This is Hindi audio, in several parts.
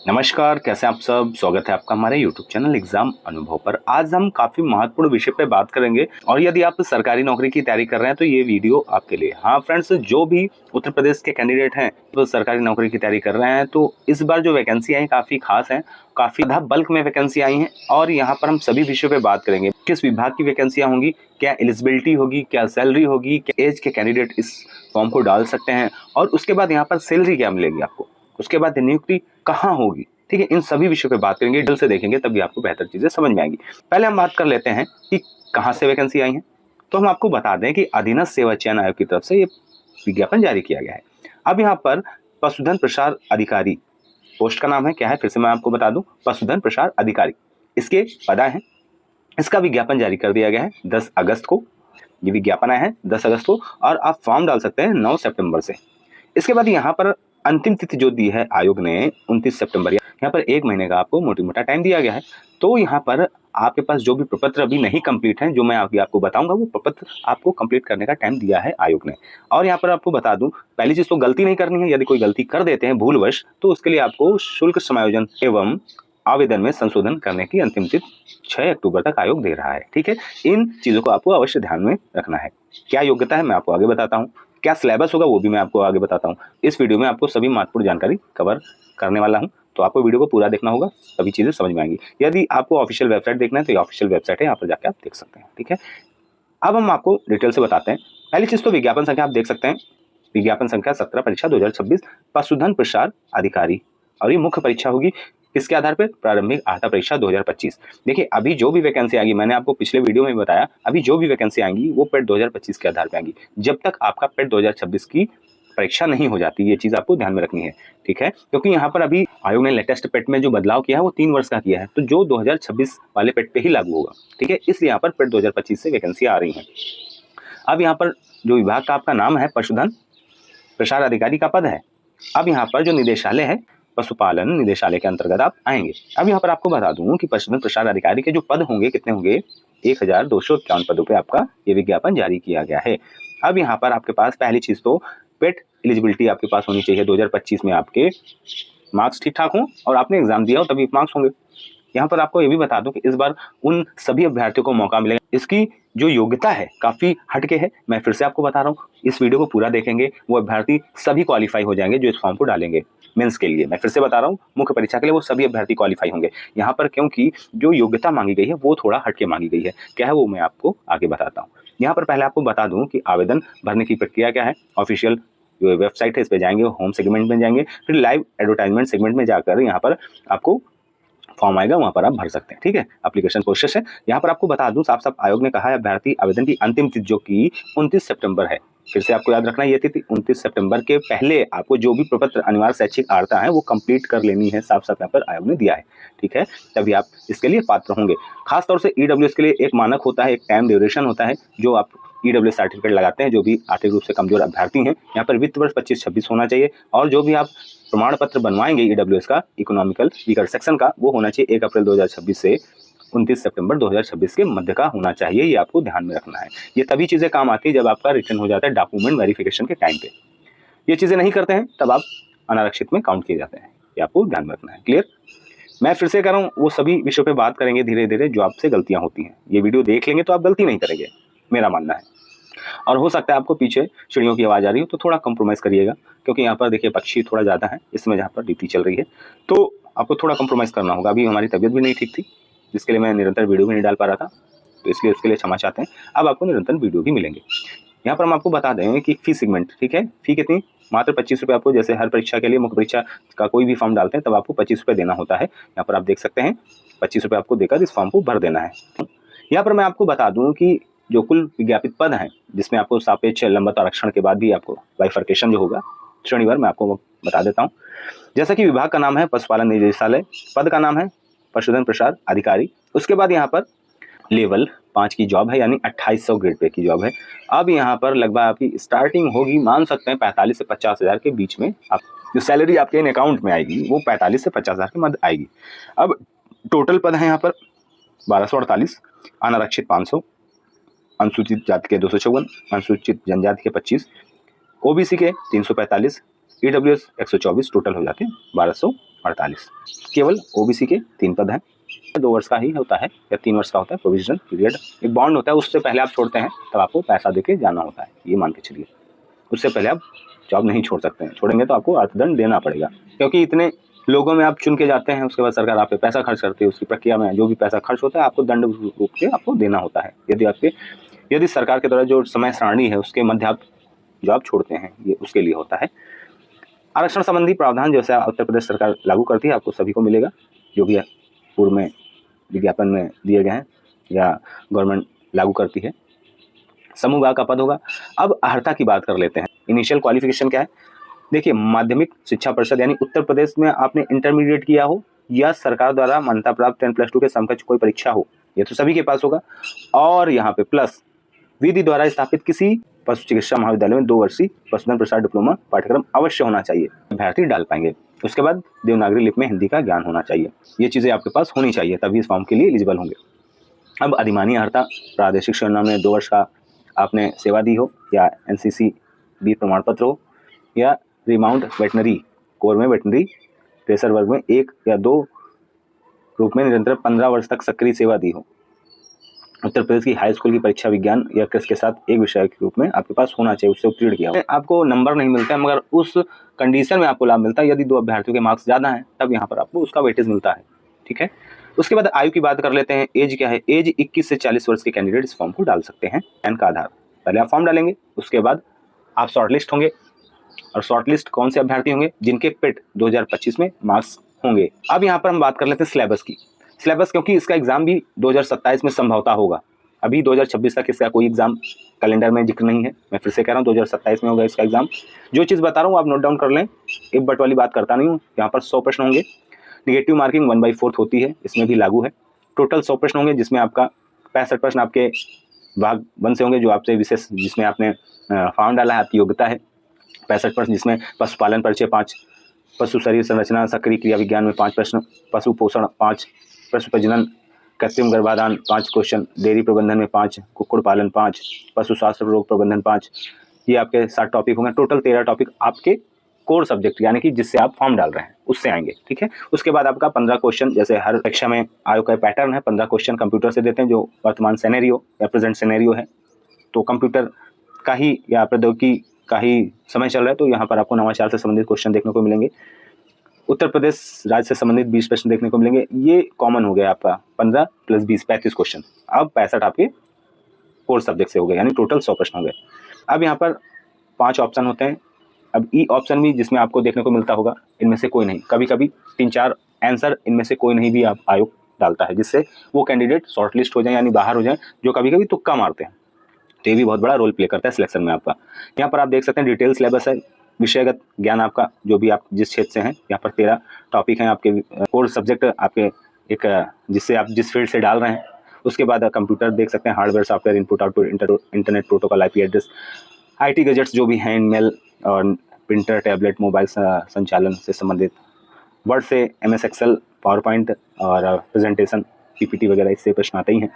नमस्कार, कैसे हैं आप सब। स्वागत है आपका हमारे YouTube चैनल एग्जाम अनुभव पर। आज हम काफी महत्वपूर्ण विषय पे बात करेंगे और यदि आप सरकारी नौकरी की तैयारी कर रहे हैं तो ये वीडियो आपके लिए। हाँ फ्रेंड्स, जो भी उत्तर प्रदेश के कैंडिडेट हैं तो सरकारी नौकरी की तैयारी कर रहे हैं तो इस बार जो वैकेंसी आई काफी खास है, काफी बल्क में वैकेंसी आई है और यहाँ पर हम सभी विषयों पे बात करेंगे। किस विभाग की वैकेंसियां होंगी, क्या एलिजिबिलिटी होगी, क्या सैलरी होगी, क्या एज के कैंडिडेट इस फॉर्म को डाल सकते हैं और उसके बाद यहाँ पर सैलरी क्या मिलेगी आपको, उसके बाद नियुक्ति कहाँ होगी। ठीक है, इन सभी विषयों पे बात करेंगे, डिटेल से देखेंगे तभी आपको बेहतर चीजें समझ में आएंगी। पहले हम बात कर लेते हैं कि कहाँ से वैकेंसी आई है। तो हम आपको बता दें कि अधीनस्थ सेवा चयन आयोग की तरफ से ये विज्ञापन जारी किया गया है। अब यहाँ पर पशुधन प्रसार अधिकारी पोस्ट का नाम है, क्या है फिर से मैं आपको बता दूं, पशुधन प्रसार अधिकारी इसके पद हैं। इसका विज्ञापन जारी कर दिया गया है 10 अगस्त को। ये विज्ञापन आया है 10 अगस्त को और आप फॉर्म डाल सकते हैं 9 सितंबर से। इसके बाद यहाँ पर अंतिम तिथि जो दी है आयोग ने 29 सितंबर, यहाँ पर 1 महीने का आपको मोटा टाइम दिया गया है। तो यहाँ पर आपके पास जो भी प्रपत्र अभी नहीं कंप्लीट है, जो मैं आपको बताऊंगा, वो प्रपत्र आपको कंप्लीट करने का टाइम दिया है आयोग ने। और यहाँ पर आपको बता दूं, पहली चीज तो गलती नहीं करनी है। यदि कोई गलती कर देते हैं भूलवश तो उसके लिए आपको शुल्क समायोजन एवं आवेदन में संशोधन करने की अंतिम तिथि 6 अक्टूबर तक आयोग दे रहा है। ठीक है, इन चीजों को आपको अवश्य ध्यान में रखना है। क्या योग्यता है मैं आपको आगे बताता हूँ, क्या सिलेबस होगा वो भी मैं आपको आगे बताता हूँ। इस वीडियो में आपको सभी महत्वपूर्ण जानकारी कवर करने वाला हूँ, तो आपको वीडियो को पूरा देखना होगा, सभी चीजें समझ में आएंगी। यदि आपको ऑफिशियल वेबसाइट देखना है तो ये ऑफिशियल वेबसाइट है, यहाँ पर जाकर आप देख सकते हैं। ठीक है, अब हम आपको डिटेल से बताते हैं। पहली चीज तो विज्ञापन संख्या आप देख सकते हैं, विज्ञापन संख्या 17 परीक्षा 2026 पशुधन प्रसार अधिकारी। और ये मुख्य परीक्षा होगी किसके आधार पर, प्रारंभिक अर्हता परीक्षा 2025। देखिए अभी जो भी वैकेंसी आएगी, मैंने आपको पिछले वीडियो में बताया, अभी जो भी वैकेंसी आएंगी वो पेट 2025 के आधार पर आएंगी, जब तक आपका पेट 2026 की परीक्षा नहीं हो जाती। ये चीज आपको ध्यान में रखनी है। ठीक है, क्योंकि यहाँ पर अभी आयोग ने लेटेस्ट पेट में जो बदलाव किया है वो 3 वर्ष का किया है, तो जो 2026 वाले पेट पे ही लागू होगा। ठीक है, इसलिए यहाँ पर पेट 2025 से वैकेंसी आ रही है। अब यहाँ पर जो विभाग का आपका नाम है पशुधन प्रसार अधिकारी का पद है। अब यहाँ पर जो निदेशालय है पशुपालन निदेशालय के अंतर्गत आप आएंगे। अब यहाँ पर आपको बता दूं कि पशुधन प्रसार अधिकारी के जो पद होंगे कितने होंगे, 1251 पदों पे आपका ये विज्ञापन जारी किया गया है। अब यहाँ पर आपके पास पहली चीज तो पेट एलिजिबिलिटी आपके पास होनी चाहिए, 2025 में आपके मार्क्स ठीक ठाक हों और आपने एग्जाम दिया हो तभी मार्क्स होंगे। यहाँ पर आपको ये भी बता दूं कि इस बार उन सभी अभ्यर्थियों को मौका मिलेगा। इसकी जो योग्यता है काफी हटके है, मैं फिर से आपको बता रहा हूँ, इस वीडियो को पूरा देखेंगे वो अभ्यर्थी सभी क्वालिफाई हो जाएंगे जो इस फॉर्म को डालेंगे मेंस के लिए। मैं फिर से बता रहा हूँ, मुख्य परीक्षा के लिए वो सभी अभ्यर्थी क्वालिफाई होंगे यहाँ पर, क्योंकि जो योग्यता मांगी गई है वो थोड़ा हटके मांगी गई है। क्या है वो मैं आपको आगे बताता हूँ। यहाँ पर पहले आपको बता दूं कि आवेदन भरने की प्रक्रिया क्या है। ऑफिशियल जो वेबसाइट है इस पे जाएंगे, होम सेगमेंट में जाएंगे, फिर लाइव एडवर्टाइजमेंट सेगमेंट में जाकर यहाँ पर आपको फॉर्म आएगा, वहां पर आप भर सकते हैं। ठीक है, एप्लीकेशन प्रोसेस है। यहाँ पर आपको बता दूं साफ साफ आयोग ने कहा है अभ्यर्थी आवेदन की अंतिम तिथि जो कि 29 सितंबर है, फिर से आपको याद रखना ये तिथि 29 सितंबर के पहले आपको जो भी प्रपत्र अनिवार्य शैक्षिक अर्हता है वो कंप्लीट कर लेनी है, साफ साफ यहाँ पर आयोग ने दिया है। ठीक है, तभी आप इसके लिए पात्र होंगे। खासतौर से ईडब्ल्यूएस के लिए एक मानक होता है, एक टाइम ड्यूरेशन होता है जो आप ईडब्ल्यूएस सर्टिफिकेट लगाते हैं। जो भी आर्थिक रूप से कमजोर अभ्यर्थी हैं, यहाँ पर वित्त वर्ष 25-26 होना चाहिए और जो भी आप प्रमाण पत्र बनवाएंगे ईडब्ल्यूएस का इकोनॉमिकल वीकर सेक्शन का, वो होना चाहिए 1 अप्रैल 2026 से 29 सितंबर 2026 के मध्य का होना चाहिए। ये आपको ध्यान में रखना है। ये तभी चीजें काम आती है जब आपका रिटर्न हो जाता है डॉक्यूमेंट वेरिफिकेशन के टाइम पे। ये चीजें नहीं करते हैं तब आप अनारक्षित में काउंट किए जाते हैं, ये आपको ध्यान में रखना है। क्लियर, मैं फिर से कह रहा हूँ, वो सभी विषयों पे बात करेंगे धीरे धीरे जो आपसे गलतियां होती हैं। ये वीडियो देख लेंगे तो आप गलती नहीं करेंगे, मेरा मानना है। और हो सकता है आपको पीछे चिड़ियों की आवाज़ आ रही हो तो थोड़ा कंप्रोमाइज़ करिएगा, क्योंकि यहाँ पर देखिए पक्षी थोड़ा ज़्यादा है इसमें जहाँ पर ड्यूटी चल रही है, तो आपको थोड़ा कंप्रोमाइज़ करना होगा। अभी हमारी तबीयत भी नहीं ठीक थी जिसके लिए मैं निरंतर वीडियो भी नहीं डाल पा रहा था, तो इसलिए उसके लिए क्षमा चाहते हैं। अब आपको निरंतर वीडियो भी मिलेंगे। यहाँ पर हम आपको बता दें कि फी सेगमेंट, ठीक है, फी कितनी, मात्र 25 रुपये आपको, जैसे हर परीक्षा के लिए मुख्य परीक्षा का कोई भी फॉर्म डालते हैं तब आपको 25 रुपये देना होता है। यहाँ पर आप देख सकते हैं 25 रुपये आपको देकर इस फॉर्म को भर देना है। यहाँ पर मैं आपको बता दूं कि जो कुल विज्ञापित पद हैं जिसमें आपको सापेक्ष लंबत आरक्षण के बाद भी आपको बाइफर्केशन जो होगा श्रेणीवार, मैं आपको बता देता हूँ। जैसा कि विभाग का नाम है पशुपालन निदेशालय, पद का नाम है पशुधन प्रसार अधिकारी। उसके बाद यहाँ पर लेवल 5 की जॉब है, यानी 2800 ग्रेड पे की जॉब है। अब यहाँ पर लगभग आपकी स्टार्टिंग होगी, मान सकते हैं 45 से 50 हज़ार के बीच में। आप जो सैलरी आपके इन अकाउंट में आएगी वो 45 से 50 हज़ार के मध्य आएगी। अब टोटल पद है यहाँ पर 1248, अनारक्षित 500, अनुसूचित जाति के 254, अनुसूचित जनजाति के 25, ओबीसी के 345, ईडब्ल्यूएस 124, टोटल हो जाते हैं 1248। 48। केवल ओबीसी के 3 पद हैं। 2 वर्ष का ही होता है या 3 वर्ष का होता है प्रोविजन पीरियड। एक बॉन्ड होता है, उससे पहले आप छोड़ते हैं तब आपको पैसा देके जाना होता है, ये मान के चलिए। उससे पहले आप जॉब नहीं छोड़ सकते हैं, छोड़ेंगे तो आपको अर्थदंड देना पड़ेगा, क्योंकि इतने लोगों में आप चुन के जाते हैं, उसके बाद सरकार आप पे पैसा खर्च करती है, उसकी प्रक्रिया में जो भी पैसा खर्च होता है आपको दंड रूप से आपको देना होता है, यदि सरकार के द्वारा जो समय सारणी है उसके मध्य आप जॉब छोड़ते हैं, ये उसके लिए होता है। आरक्षण संबंधी प्रावधान जैसे उत्तर प्रदेश सरकार लागू करती है, आपको सभी को मिलेगा, जो भी पूर्व में विज्ञापन में दिए गए हैं या गवर्नमेंट लागू करती है। समूह ग का पद होगा। अब अर्हता की बात कर लेते हैं। इनिशियल क्वालिफिकेशन क्या है? देखिए, माध्यमिक शिक्षा परिषद यानी उत्तर प्रदेश में आपने इंटरमीडिएट किया हो या सरकार द्वारा मान्यता प्राप्त 10+2 के समकक्ष कोई परीक्षा हो, ये तो सभी के पास होगा। और यहाँ पे प्लस विधि द्वारा स्थापित किसी पशु चिकित्सा महाविद्यालय में 2 वर्षीय पशुधन प्रसार डिप्लोमा पाठ्यक्रम अवश्य होना चाहिए, अभ्यर्थी डाल पाएंगे। उसके बाद देवनागरी लिपि में हिंदी का ज्ञान होना चाहिए। ये चीज़ें आपके पास होनी चाहिए, तभी इस फॉर्म के लिए एलिजिबल होंगे। अब अधिमानी अर्हता, प्रादेशिक सेना में 2 वर्ष का आपने सेवा दी हो या NCC-B प्रमाण पत्र हो या रिमाउंट वेटनरी कोर में वेटनरी प्रेशर वर्ग में 1 या 2 रूप में निरंतर 15 वर्ष तक सक्रिय सेवा दी हो। उत्तर प्रदेश की हाई स्कूल की परीक्षा विज्ञान या कृषि के साथ एक विषय के रूप में आपके पास होना चाहिए, उससे उत्तीर्ण किया हो। आपको नंबर नहीं मिलता है, मगर उस कंडीशन में आपको लाभ मिलता है यदि 2 अभ्यर्थियों के मार्क्स ज़्यादा हैं, तब यहाँ पर आपको उसका वेटेज मिलता है। ठीक है, उसके बाद आयु की बात कर लेते हैं। एज क्या है? एज 21 से 40 वर्ष के कैंडिडेट इस फॉर्म को डाल सकते हैं पैन का आधार। पहले आप फॉर्म डालेंगे, उसके बाद आप शॉर्टलिस्ट होंगे। और शॉर्टलिस्ट कौन से अभ्यर्थी होंगे? जिनके पेट 2025 में मार्क्स होंगे। अब यहाँ पर हम बात कर लेते हैं सिलेबस की। सिलेबस, क्योंकि इसका एग्जाम भी 2027 में संभवतः होगा, अभी 2026 तक इसका कोई एग्जाम कैलेंडर में जिक्र नहीं है। मैं फिर से कह रहा हूँ 2027 में होगा इसका एग्जाम। जो चीज़ बता रहा हूँ आप नोट डाउन कर लें, इफ बट वाली बात करता नहीं हूँ। यहाँ पर 100 प्रश्न होंगे। निगेटिव मार्किंग 1/4 होती है, इसमें भी लागू है। टोटल 100 प्रश्न होंगे, जिसमें आपका 65 प्रश्न आपके भाग 1 से होंगे, जो आपसे विशेष जिसमें आपने फॉर्म डाला है, आपकी योग्यता है। 65 प्रश्न जिसमें पशुपालन परिचय 5, पशु शरीर संरचना सक्रिय क्रिया विज्ञान में 5 प्रश्न, पशु पोषण 5, पशु प्रजनन कृत्रिम गर्भाधान 5 क्वेश्चन, डेयरी प्रबंधन में 5, कुक्कुट पालन 5, पशु स्वास्थ्य रोग प्रबंधन 5। ये आपके 7 टॉपिक होंगे। टोटल 13 टॉपिक आपके कोर सब्जेक्ट यानी कि जिससे आप फॉर्म डाल रहे हैं उससे आएंगे। ठीक है, उसके बाद आपका 15 क्वेश्चन, जैसे हर परीक्षा में आयोग का पैटर्न है, 15 क्वेश्चन कंप्यूटर से देते हैं, जो वर्तमान सिनेरियो या प्रेजेंट सिनेरियो है, तो कंप्यूटर का ही या प्रौद्योगिकी का ही समय चल रहा है, तो यहाँ पर आपको नवाचार से संबंधित क्वेश्चन देखने को मिलेंगे। उत्तर प्रदेश राज्य से संबंधित 20 प्रश्न देखने को मिलेंगे। ये कॉमन हो गया आपका 15 + 20 35 क्वेश्चन। अब 65 आपके कोर सब्जेक्ट से हो गए, यानी टोटल 100 प्रश्न हो गए। अब यहाँ पर 5 ऑप्शन होते हैं। अब ई ऑप्शन भी जिसमें आपको देखने को मिलता होगा, इनमें से कोई नहीं, कभी कभी 3-4 आंसर इनमें से कोई नहीं भी आप आयोग डालता है, जिससे वो कैंडिडेट शॉर्टलिस्ट हो जाए यानी बाहर हो जाए, जो कभी कभी तुक्का मारते हैं। तो ये भी बहुत बड़ा रोल प्ले करता है सिलेक्शन में आपका। यहाँ पर आप देख सकते हैं डिटेल सिलेबस है, विषयगत ज्ञान आपका, जो भी आप जिस क्षेत्र से हैं। यहाँ पर 13 टॉपिक हैं आपके कोर सब्जेक्ट आपके, एक जिससे आप जिस फील्ड से डाल रहे हैं। उसके बाद कंप्यूटर देख सकते हैं, hardware software input output internet protocol IP address, IT gadgets जो भी हैं, ईमेल और प्रिंटर टैबलेट मोबाइल संचालन से संबंधित, वर्ड से MS एक्सेल पावर पॉइंट और प्रेजेंटेशन PPT वगैरह, इससे प्रश्न आते ही हैं।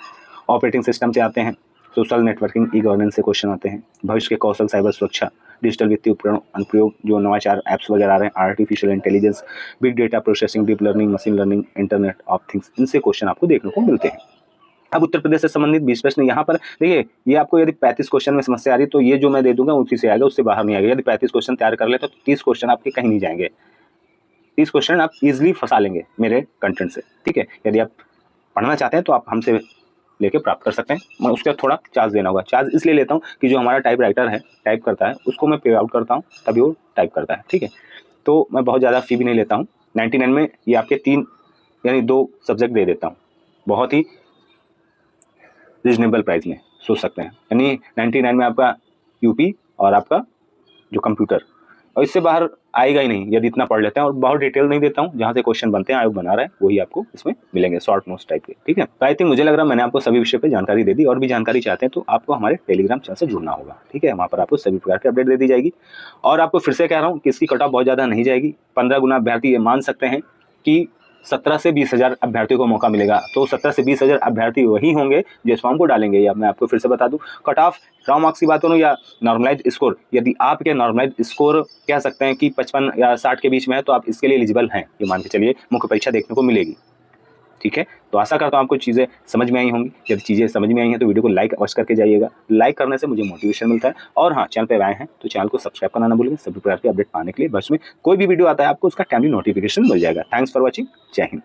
ऑपरेटिंग सिस्टम से आते हैं, सोशल नेटवर्किंग E-गवर्नेंस से क्वेश्चन आते हैं, भविष्य के कौशल साइबर सुरक्षा, डिजिटल वित्तीय उपकरण अनुप्रयोग, जो नवाचार ऐप्स वगैरह आ रहे हैं, artificial intelligence, big data processing, deep learning, machine learning, internet of things, इनसे क्वेश्चन आपको देखने को मिलते हैं। अब उत्तर प्रदेश से संबंधित 20 प्रश्न यहाँ पर देखिए, ये आपको यदि 35 क्वेश्चन में समस्या आ रही है तो ये जो मैं दे दूंगा उसी से आएगा, उससे बाहर नहीं आएगा। यदि 35 क्वेश्चन तैयार कर ले तो 30 क्वेश्चन आपके कहीं नहीं जाएंगे। 30 क्वेश्चन आप इजीली फंसा लेंगे मेरे कंटेंट से। ठीक है, यदि आप पढ़ना चाहते हैं तो आप हमसे लेके प्राप्त कर सकते हैं, मैं उसका थोड़ा चार्ज देना होगा। चार्ज इसलिए लेता हूँ कि जो हमारा टाइप राइटर है, टाइप करता है, उसको मैं पे आउट करता हूँ, तभी वो टाइप करता है। ठीक है, तो मैं बहुत ज़्यादा फी भी नहीं लेता हूँ। 99 में ये आपके 3 यानी 2 सब्जेक्ट दे देता हूँ, बहुत ही रीजनेबल प्राइस में सोच सकते हैं। यानी 99 में आपका यूपी और आपका जो कंप्यूटर, और इससे बाहर आएगा ही नहीं यदि इतना पढ़ लेते हैं। और बहुत डिटेल नहीं देता हूँ, जहाँ से क्वेश्चन बनते हैं आयोग बना रहा है वही आपको इसमें मिलेंगे, शॉर्ट नोट्स टाइप के। ठीक है, तो आई थिंक मुझे लग रहा है मैंने आपको सभी विषय पे जानकारी दे दी। और भी जानकारी चाहते हैं तो आपको हमारे टेलीग्राम चैनल से जुड़ना होगा। ठीक है, वहाँ पर आपको सभी प्रकार की अपडेट दे दी जाएगी। और आपको फिर से कह रहा हूँ कि इसकी कट ऑफ बहुत ज़्यादा नहीं जाएगी। 15 गुना अभ्यर्थी ये मान सकते हैं कि 17 से 20,000 अभ्यर्थियों को मौका मिलेगा। तो 17 से 20,000 अभ्यर्थी वही होंगे जो इस फॉर्म को डालेंगे। या मैं आपको फिर से बता दूं, कट ऑफ रॉ मार्क्स की बात करूं या नॉर्मलाइज्ड स्कोर, यदि आपके नॉर्मलाइज्ड स्कोर कह सकते हैं कि 55 या 60 के बीच में है तो आप इसके लिए एलिजिबल हैं, ये मान के चलिए मुख्य परीक्षा देखने को मिलेगी। ठीक है, तो आशा करता हूँ आपको चीज़ें समझ में आई होंगी। यदि चीज़ें समझ में आई हैं तो वीडियो को लाइक अवश्य करके जाइएगा। लाइक करने से मुझे मोटिवेशन मिलता है। और हाँ, चैनल पर आए हैं तो चैनल को सब्सक्राइब करना ना भूलें। सभी प्रकार के अपडेट पाने के लिए बस में कोई भी वीडियो आता है आपको उसका टाइमली नोटिफिकेशन मिल जाएगा। Thanks for watching. जय हिंद।